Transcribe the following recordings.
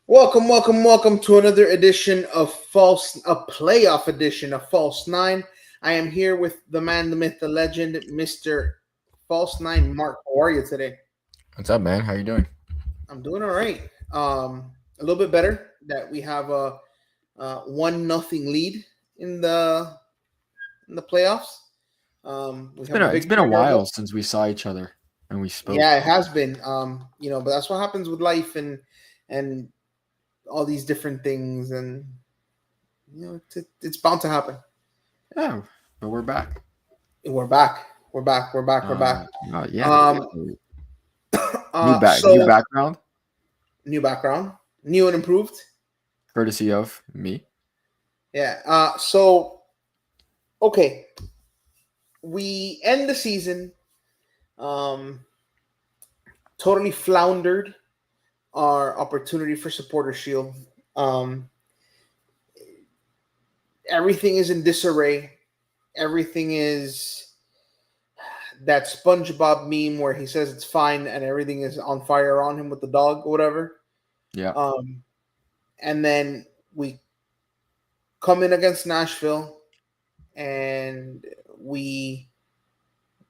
Welcome to another edition of a playoff edition of False Nine. I am here with the man, the myth, the legend, Mr. False Nine, Mark. How are you today? What's up, man? How you doing? I'm doing all right. A little bit better that we have a, one nothing lead in the playoffs. We It's been have a a, it's been victory a in our while books. since we saw each other and we Yeah, spoke. it has been. But that's what happens with life and all these different things, and it's bound to happen. Yeah, but we're back. We're back. We're back. Yeah. Um, New so background, new background, new and improved. courtesy of me. Yeah. Okay, we end the season. Um, totally floundered our opportunity for supporter shield. Um, everything is in disarray. Everything is that SpongeBob meme where he says it's fine and everything is on fire on him with the dog or whatever. Yeah. Um, and then we come in against Nashville and we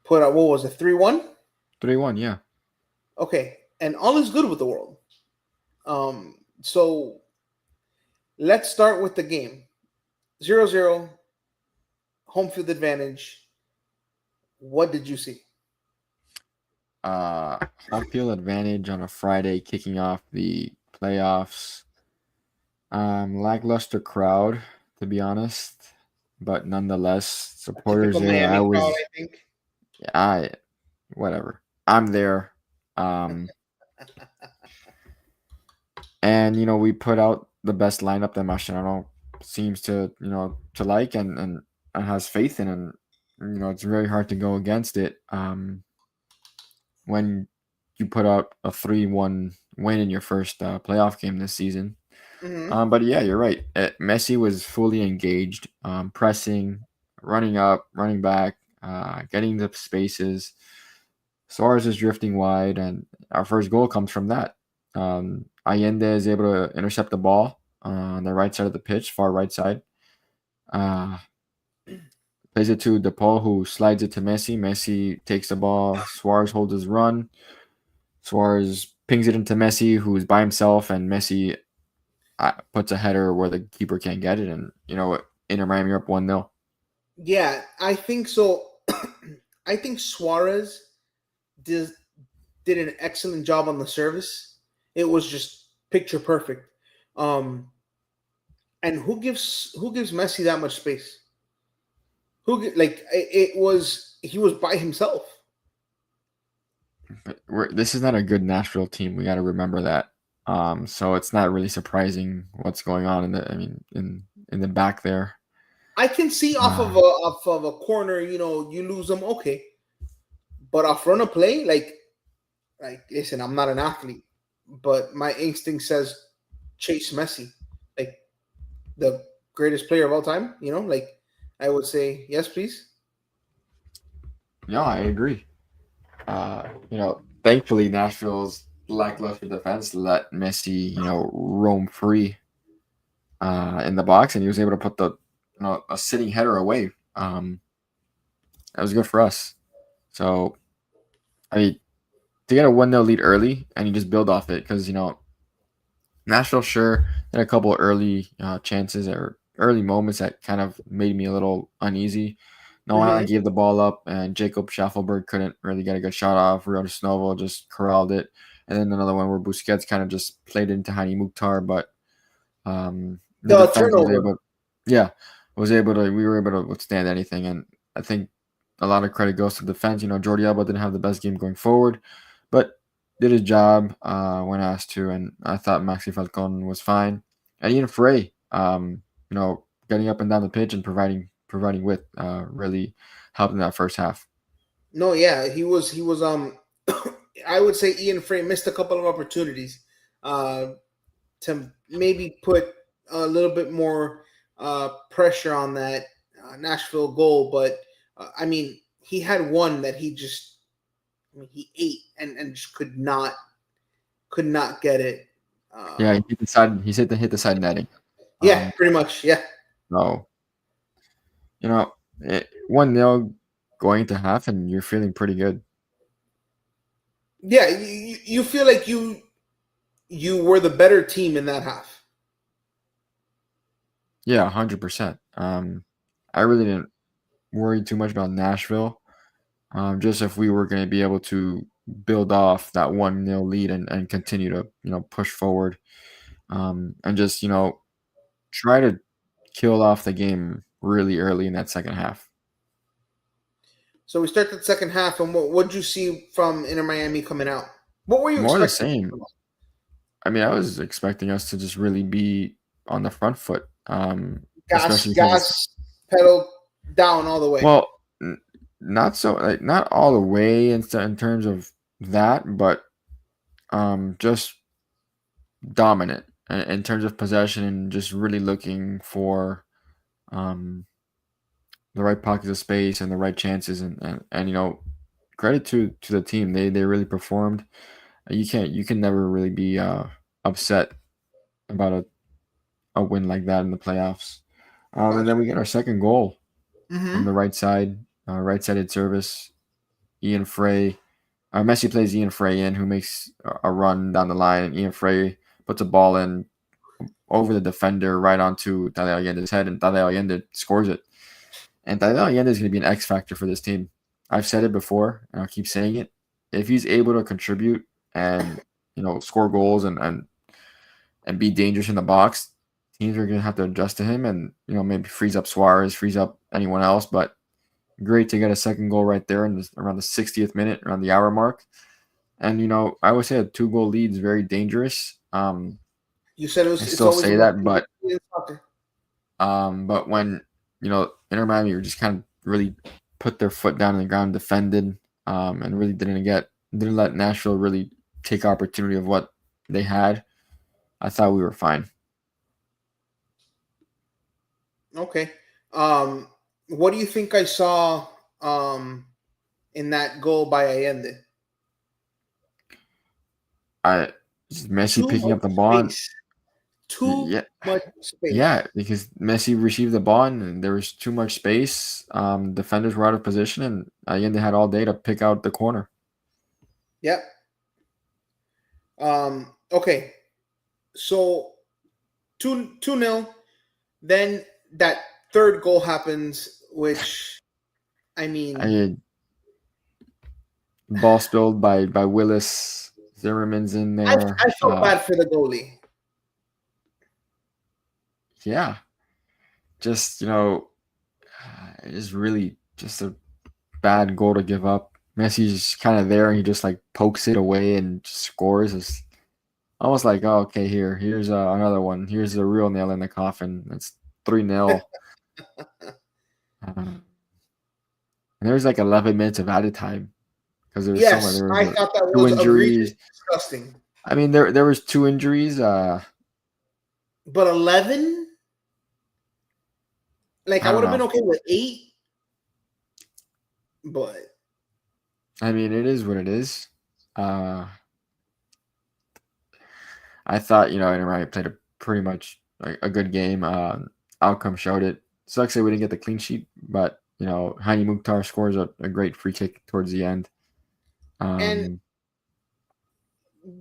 put out, what was it, 3-1? 3-1, yeah. Okay, and all is good with the world. So let's start with the game. 0-0, home field advantage. What did you see? Uh, Home field advantage on a Friday, kicking off the playoffs. Lackluster crowd, to be honest, but nonetheless, A supporters typical there. Miami crowd, I think. I, whatever. I'm there. Um, and we put out the best lineup that Mascherano seems to like and has faith in, and it's very hard to go against it when you put out a 3-1 win in your first playoff game this season. Mm-hmm. But yeah, you're right. Messi was fully engaged, pressing, running up, running back, getting the spaces. Suarez is drifting wide, and our first goal comes from that. Allende is able to intercept the ball on the right side of the pitch, far right side. Uh, Plays it to DePaul, who slides it to Messi. Messi takes the ball. Suarez holds his run. Suarez pings it into Messi, who's by himself, and Messi puts a header where the keeper can't get it. And, Inter Miami are up 1-0. Yeah, I think so. I think Suarez did, did an excellent job on the service. It was just picture perfect. Um, and who gives Messi that much space? Like it was he was by himself. But this is not a good Nashville team. We got to remember that. So it's not really surprising what's going on in the back there. I can see Uh, off of a corner, you lose them, okay, but off run a play, like listen, I'm not an athlete, but my instinct says chase Messi, like the greatest player of all time. Like I would say yes, please. no, I agree. Thankfully Nashville's lackluster defense let Messi, roam free in the box, and he was able to put a sitting header away. That was good for us. So I mean, to get a 1-0 lead early and you just build off it, because Nashville sure had a couple of early chances or early moments that kind of made me a little uneasy. Noah Mm-hmm. gave the ball up, and Jacob Schaffelberg couldn't really get a good shot off. Rio Snovo just corralled it. And then another one where Busquets kind of just played into Hani Mukhtar, but the The defense was turnover. able, yeah, we were able to withstand anything. And I think a lot of credit goes to the defense. Jordi Alba didn't have the best game going forward, but did his job when asked to. And I thought Maxi Falcon was fine. And Ian Frey, getting up and down the pitch and providing width really helped in that first half. No, yeah, he was I would say Ian Frey missed a couple of opportunities uh to maybe put a little bit more pressure on that Nashville goal, but I mean, he had one that he ate and just could not get it. Yeah, he hit the side. He hit the side netting. Yeah, Um, pretty much. Yeah, so you know, 1-0 going to half, and you're feeling pretty good. yeah. You feel like you were the better team in that half. Yeah, 100%. I really didn't worry too much about Nashville. Just if we were going to be able to build off that 1-0 lead and continue to push forward, and just try to kill off the game really early in that second half. So we start the second half, and what did you see from Inter Miami coming out? What were you More the expecting? same. I mean, I was expecting us to just really be on the front foot, especially because it's Gas pedal down all the way. well, not so like not all the way in terms of that, but just dominant in terms of possession and just really looking for um, the right pockets of space and the right chances and credit to the team, they really performed. You can never really be upset about a win like that in the playoffs. And then we get our second goal from Mm-hmm. the right sided service. Ian Frey, Messi plays Ian Frey in, who makes a run down the line, and Ian Frey puts a ball in over the defender right onto Tadeo Allende's head, and Tadeo Allende scores it. And Tadeo Allende is going to be an X factor for this team. I've said it before, and I'll keep saying it. If he's able to contribute and score goals and be dangerous in the box, teams are going to have to adjust to him, and maybe frees up Suarez, frees up anyone else. But great to get a second goal right there around the 60th minute, around the hour mark. And I always say a 2-goal lead is very dangerous. You said I it's still always say about that, but soccer. when Inter Miami were just kind of really put their foot down on the ground, defended, and really didn't let Nashville really take opportunity of what they had. I thought we were fine. Okay. What do you think I saw in that goal by Allende? I Messi Too picking much up the ball. space. Too Yeah, much space. yeah, because Messi received the ball and there was too much space. Defenders were out of position, and Allende had all day to pick out the corner. Yep. Okay. So two nil. Then that third goal happens, which I mean, I Ball spilled by Willis. Zimmerman's in there. I felt bad for the goalie. Yeah, just it is really just a bad goal to give up. Messi's kind of there, and he just like pokes it away and just scores. It's almost like, oh, okay, here's another one. Here's the real nail in the coffin. It's 3-0. And there's like 11 minutes of added time because there was so much. Yes, There was I thought that two was egregious, injuries. disgusting. I mean, there was two injuries. But 11, like I I don't would have been know. okay with 8, but I mean, it is what it is. Uh, I thought, Inter Miami played a pretty much a good game. Outcome showed it. Sucks that we didn't get the clean sheet, but Hani Mukhtar scores a great free kick towards the end. and Um,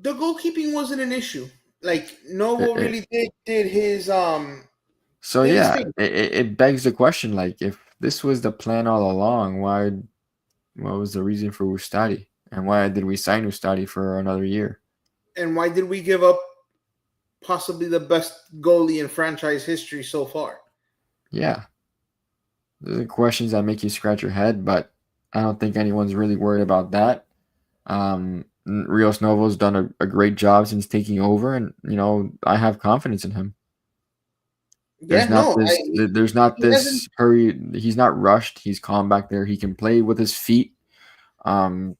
the goalkeeping wasn't an issue. Like it, Novo it, really did his so did his yeah, thing. it begs the question, like, if this was the plan all along, what was the reason for Ustadi, and why did we sign Ustadi for another year? And why did we give up possibly the best goalie in franchise history so far? Yeah, those are questions that make you scratch your head, but I don't think anyone's really worried about that. Rios Novo's done a great job since taking over, and I have confidence in him. Yeah, no, There's not he hasn't. this hurry. He's not rushed. He's calm back there. He can play with his feet. Um,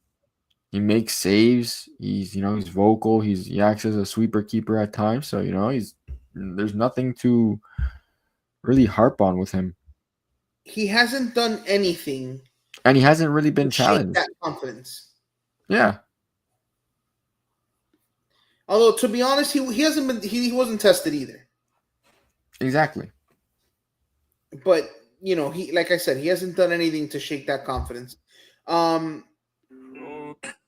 he makes saves. He's vocal. He acts as a sweeper keeper at times. So there's nothing to really harp on with him, He hasn't done anything and he hasn't really to been shake challenged. that confidence. Yeah, Although to be honest, he hasn't been he wasn't tested either. Exactly. But he like I said, he hasn't done anything to shake that confidence. Um,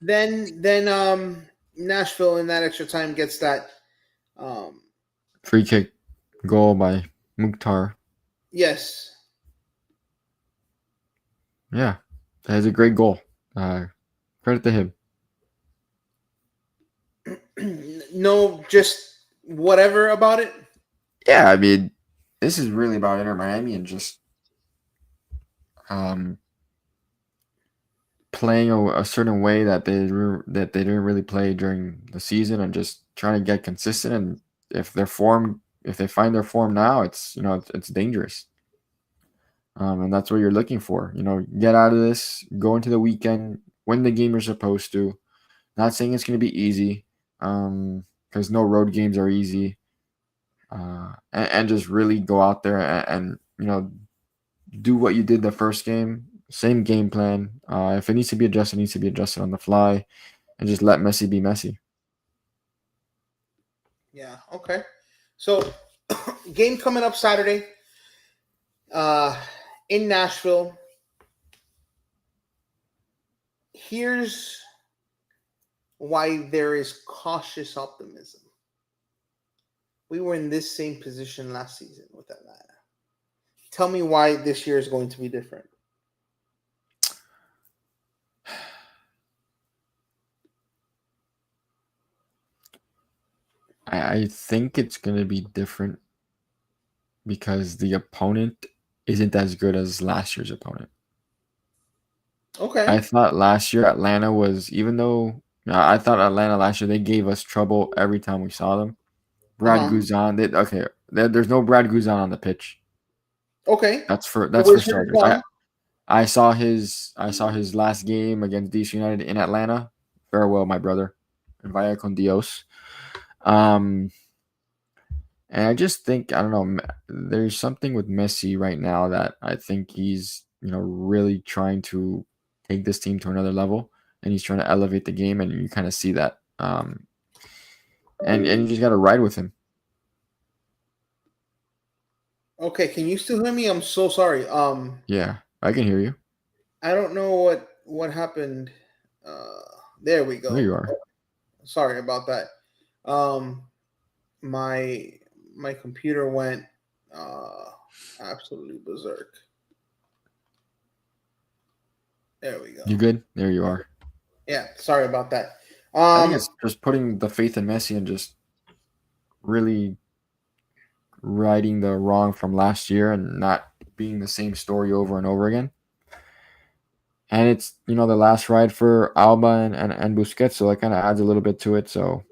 then Nashville in that extra time gets that. Um, Free kick goal by Mukhtar. yes, Yeah, that is a great goal. Credit to him. no, just whatever about it. Yeah, I mean, this is really about Inter Miami and just um, playing a certain way that that they didn't really play during the season, and just trying to get consistent. And if they find their form now, it's dangerous. And that's what you're looking for. Get out of this, go into the weekend, win the game you're supposed to. Not saying it's going to be easy, because no road games are easy. And just really go out there and do what you did the first game. Same game plan. If it needs to be adjusted, it needs to be adjusted on the fly, and just let Messi be Messi. Yeah. Okay. So, game coming up Saturday. Uh, in Nashville. Here's why there is cautious optimism. We were in this same position last season with Atlanta. Tell me why this year is going to be different. I think it's going to be different because the opponent isn't as good as last year's opponent. Okay. I thought last year Atlanta was, even though I thought Atlanta last year, they gave us trouble every time we saw them. Uh Brad huh. Guzan, there's no Brad Guzan on the pitch. Okay. That's for Where's your starters. son? I saw his last game against DC United in Atlanta. Farewell, my brother. And vaya con Dios. Um, and I just think, I don't know, there's something with Messi right now that I think he's really trying to take this team to another level, and he's trying to elevate the game, and you kind of see that. And you just got to ride with him. Okay. Can you still hear me? I'm so sorry. Yeah, I can hear you. I don't know what happened. Uh, there we There go. you are. Sorry about that. Um, my my computer went uh absolutely berserk. There we You go. good? There you are. Yeah, sorry about that. I think Um, it's just putting the faith in Messi and just really righting the wrong from last year and not being the same story over and over again. And it's the last ride for Alba and Busquets, so that kind of adds a little bit to it. So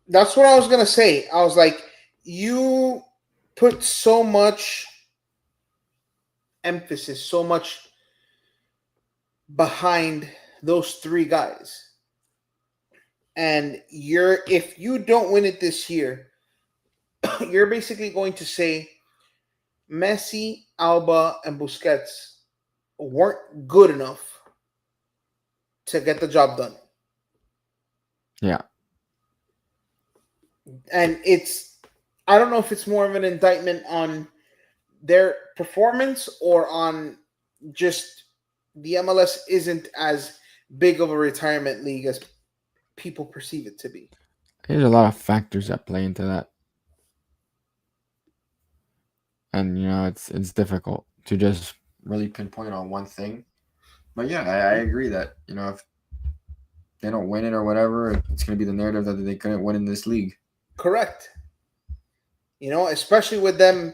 that's what I was gonna say. I was like, you put so much emphasis, so much behind those three guys, and if you don't win it this year, you're basically going to say Messi, Alba, and Busquets weren't good enough to get the job done. yeah, And I don't know if it's more of an indictment on their performance or on just the MLS isn't as big of a retirement league as people perceive it to be. there's a lot of factors that play into that, and it's difficult to just really pinpoint on one thing. But yeah, I agree that if they don't win it or whatever, it's going to be the narrative that they couldn't win in this league. Correct. Especially with them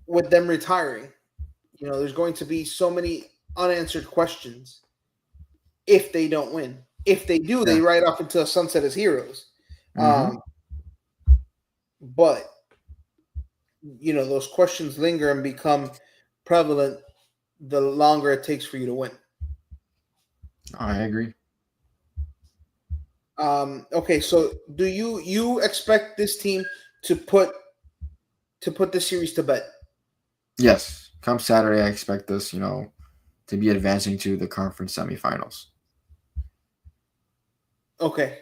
retiring. There's going to be so many unanswered questions if they don't win. If they do, they Yeah. ride off into a sunset as heroes. Mm-hmm. But those questions linger and become prevalent the longer it takes for you to win. I agree. Okay, so do you expect this team to put the series to bed? Yes. Come Saturday, I expect us, to be advancing to the conference semifinals. Okay,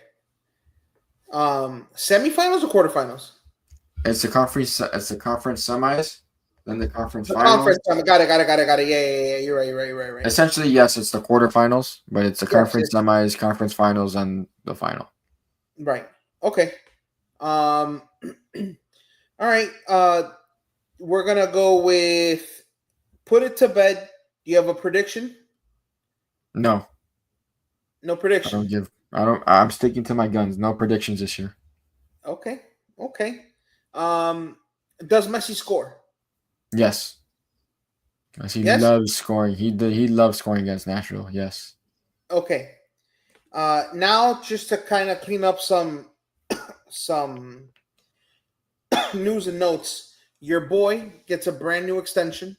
Semifinals or quarterfinals? It's the conference. It's the conference semis, then the conference The conference. finals. Got it. Yeah. You're right. Essentially, yes, it's the quarterfinals, but it's the Yes, conference semis, conference finals, and the final. right. Okay. Um, all right. We're gonna go with put it to bed. Do you have a prediction? No, No I don't prediction. give. I don't. I'm sticking to my guns. No predictions this year. Okay. Okay. Um, does Messi score? Yes, yes, he Yes. loves scoring. He loves scoring against Nashville. Yes. Okay. Now just to kind of clean up some news and notes. Your boy gets a brand new extension,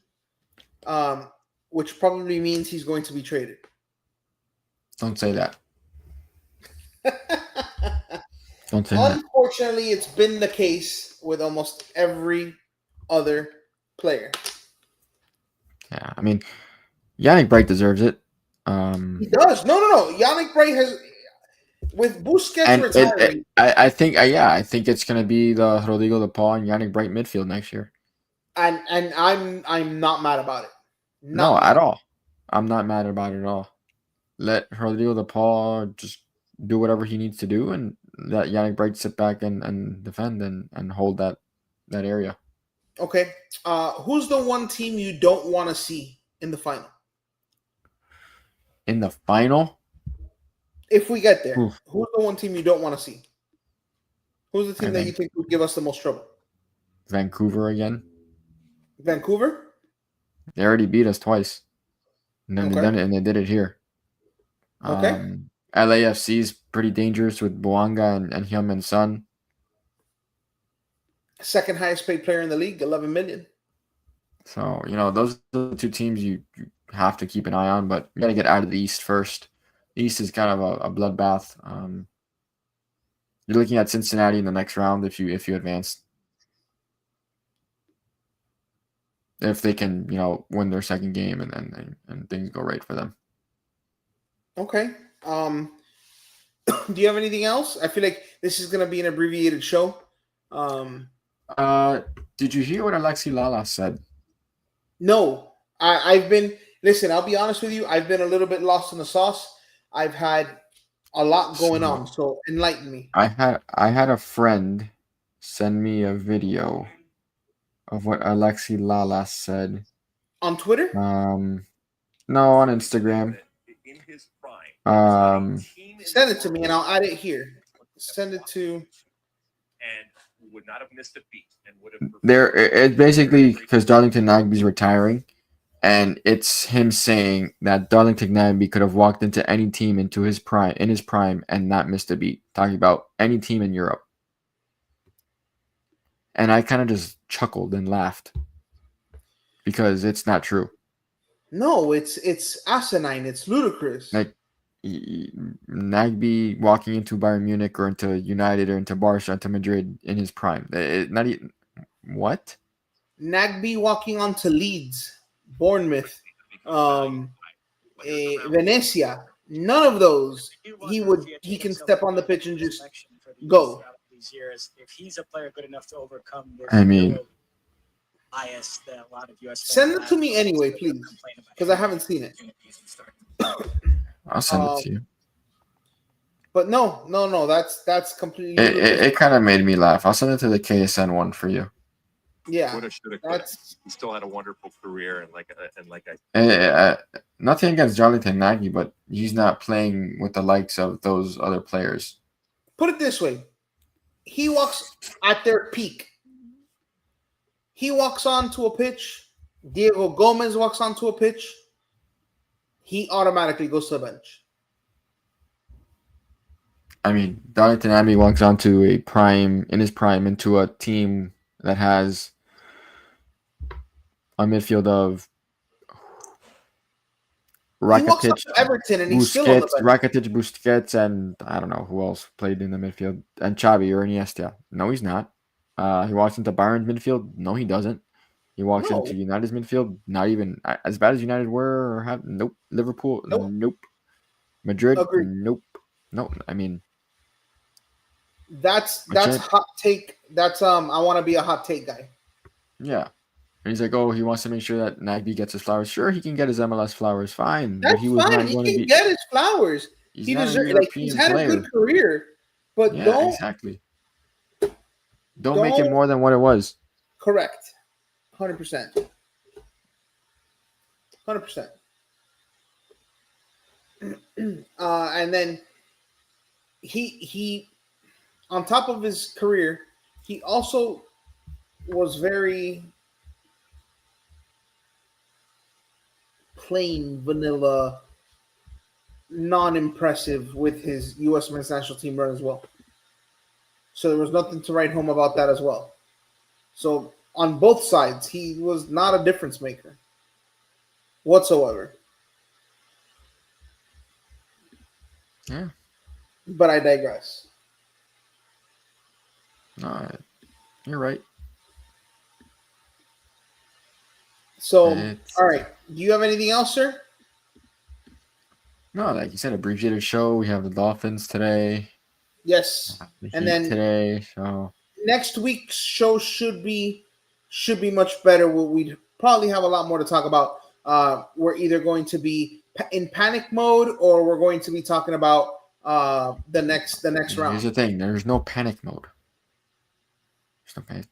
um, which probably means he's going to be traded. Don't say that. Don't say that. Unfortunately, it's been the case with almost every other player. Yeah, I mean, Yannick Bright deserves it. He does. No. Yannick Bray has, with Busquets And retiring, I think, yeah, I think it's gonna be the Rodrigo De Paul and Yannick Bright midfield next year. and I'm not mad about it. No, Not at mad. all. I'm not mad about it at all. Let Rodrigo De Paul just do whatever he needs to do, and let Yannick Bright sit back and defend and hold that area. Okay. Who's the one team you don't want to see in the final? In the final, If we get there, oof, who's the one team you don't want to see? Who's the I team that you think think would give us the most trouble? Vancouver again. Vancouver? They already beat us twice, and then they Okay. done it, and they did it here. Okay. LAFC is pretty dangerous with Boanga and Hyun Son. Second highest paid player in the league, 11 million. So, those are the two teams you have to keep an eye on, but you got to get out of the East first. The East is kind of a bloodbath. You're looking at Cincinnati in the next round if you advance. If they can, win their second game and things go right for them. Okay. Do you have anything else? I feel like this is going to be an abbreviated show. Um, Uh, did you hear what Alexi Lala said? no, I've been, listen, I'll be honest with you. I've been a little bit lost in the sauce. I've had a lot going So on. So enlighten me. I had a friend send me a video of what Alexi Lala said. On Twitter? Um, no, on Instagram. Um, Send it to me and I'll add it here. Send it to. it's basically because Darlington Nagby's retiring, and it's him saying that Darlington Nagby could have walked into any team in his prime and not missed a beat. Talking about any team in Europe, and I kind of just chuckled and laughed because it's not true. No, it's asinine. It's ludicrous. Like Nagby walking into Bayern Munich or into United or into Barca, into Madrid in his prime. Not even what? Nagby walking onto Leeds, Bournemouth, um, Venezia. None of those. He can step on the pitch and just go. I mean, Send it to me anyway, please, because I haven't seen it. I'll send it Um, to you. but no. That's completely It, it, ludicrous. it kind of made me laugh. I'll send it to the KSN one for you. Yeah, That's he still had a wonderful career Nothing against Jonathan Nagy, but he's not playing with the likes of those other players. put it this way: he walks at their peak. He walks onto a pitch. Diego Gomez walks onto a pitch. He automatically goes to the bench. I mean, Darlington Nagby walks onto in his prime into a team that has a midfield of He walks up Rakitic, to Everton and he's still on the bench. Busquets, and I don't know who else played in the midfield, and Xavi or Iniesta. No, he's not. He walks into Bayern's midfield. No, he doesn't. He walks No, into United's midfield. Not even as bad as United were or have. Nope. Liverpool. nope. Nope. Madrid. Agreed. Nope. No. I mean, That's Which hot take. That's I want to be a hot take guy. yeah. And he's like, oh, he wants to make sure that Nagby gets his flowers. Sure, he can get his MLS flowers, fine. But That's he was fine. not He going to can be. get his flowers. He's He not a deserves. Like he's European had a player. good career, but Yeah, exactly. Don't make it don't- more than what it was. correct. 100%. 100%. And then he on top of his career, he also was very plain vanilla, non-impressive with his U.S. men's national team run as well. So there was nothing to write home about that as well. So on both sides, he was not a difference maker whatsoever. Yeah. But I digress. No, you're right. So, It's- all right. Do you have anything else, sir? No, like you said, abbreviated show. We have the Dolphins today. Yes. The And Heat then today. So next week's show should be much better. We'd probably have a lot more to talk about. We're either going to be in panic mode or we're going to be talking about the next here's round. the thing: there's no panic mode. There's no panic.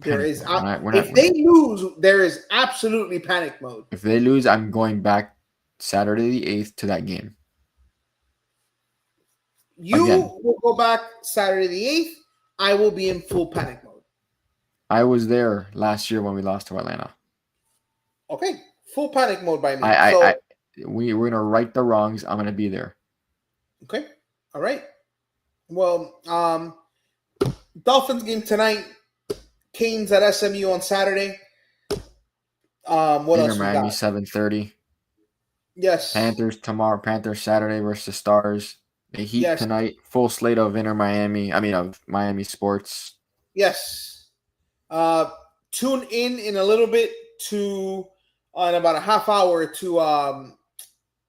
There is. Mode. If they lose, there is absolutely panic mode. If they lose, I'm going back Saturday the 8th to that game. You Again. will go back Saturday the 8th. I will be in full panic mode. I was there last year when we lost to Atlanta. Okay, full panic mode by me. We're gonna right the wrongs. I'm gonna be there. Okay, all right. Well, Dolphins game tonight. Canes at SMU on Saturday. What else we Miami got? 7:30. Yes. Panthers tomorrow. Panthers Saturday versus Stars. The Heat Yes. tonight. Full slate of of Miami sports. Yes. Tune in a little bit to in about a half hour to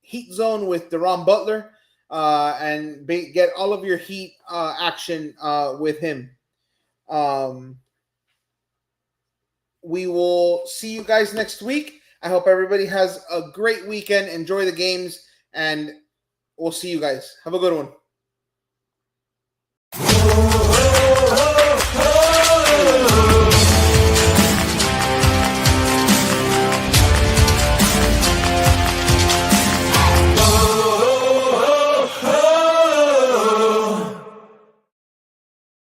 Heat Zone with Deron Butler and get all of your Heat action with him. We will see you guys next week. I hope everybody has a great weekend. Enjoy the games, and we'll see you guys. Have a good one.